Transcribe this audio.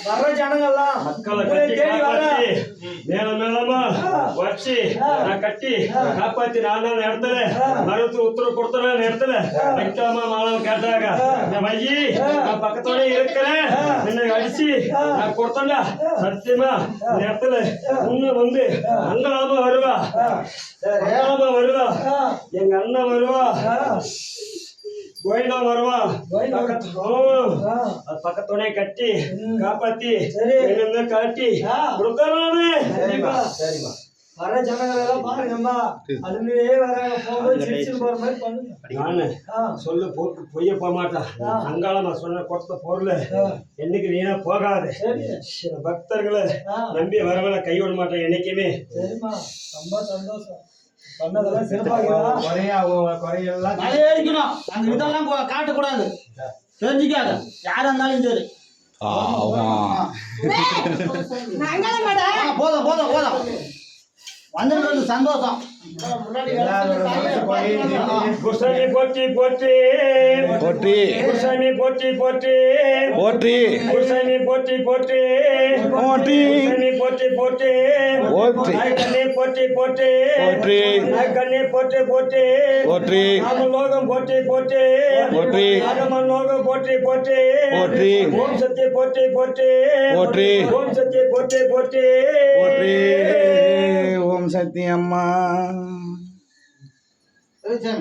வர்ற ஜனங்கள்லாம் மக்களை தேடி வர மேல மேலமா வச்சு நான் கட்டி காப்பாத்தி நான் இடத்துல மருத்துவ உத்தரவு கொடுத்த இடத்துல வைக்காம மாணவன் கேட்டாங்க என் மையி நான் பக்கத்தோட இருக்கிறேன் என்னை அடிச்சு நான் கொடுத்தேன்டா சத்தியமா இந்த இடத்துல இன்னும் வந்து அங்கலாம வருவா அங்கலாம வருவா எங்க அண்ணன் வருவா கோயிலா வருவா பக்கத்தோட கட்டி காப்பாத்தி காட்டி கொடுக்கறானே. சரிம்மா வர ஜனங்கள் எல்லாம் பாருங்கம்மா அதுலயே வராங்க போகும்போது சிரிச்சு போற மாதிரி பண்ணுங்க. நானு சொல்லு போட்டு பொய்ய போக மாட்டான் அங்காளமா சொன்ன கொடுத்த பொருள் என்னைக்கு வீணா போகாது. பக்தர்களை நம்பி வரவங்களை கைவிட மாட்டேன் என்னைக்குமே. சரிம்மா ரொம்ப சந்தோஷம் பண்ணதெல்லாம் சிறப்பாக குறையெல்லாம் தலையடிக்கணும். அந்த இதெல்லாம் காட்டக்கூடாது தெரிஞ்சுக்காத யாரா இருந்தாலும் சரி. போதும் போதும் போதும் வந்தது சந்தோஷம். குசாமி போற்றி போற்றி போற்றி குசாமி போற்றி போற்றி போற்றி குசாமி போற்றி போற்றி போற்றி குசாமி போற்றி போற்றி போற்றி கண்ணே போற்றி போற்றி போற்றி கண்ணே போற்றி போற்றி போற்றி ராமலோகம் போற்றி போற்றி போற்றி ராமலோகம் போற்றி போற்றி போற்றி ஓம் சக்தி போற்றி போற்றி போற்றி ஓம் சக்தி போற்றி போற்றி போற்றி ஓம் சக்தி அம்மா. சரி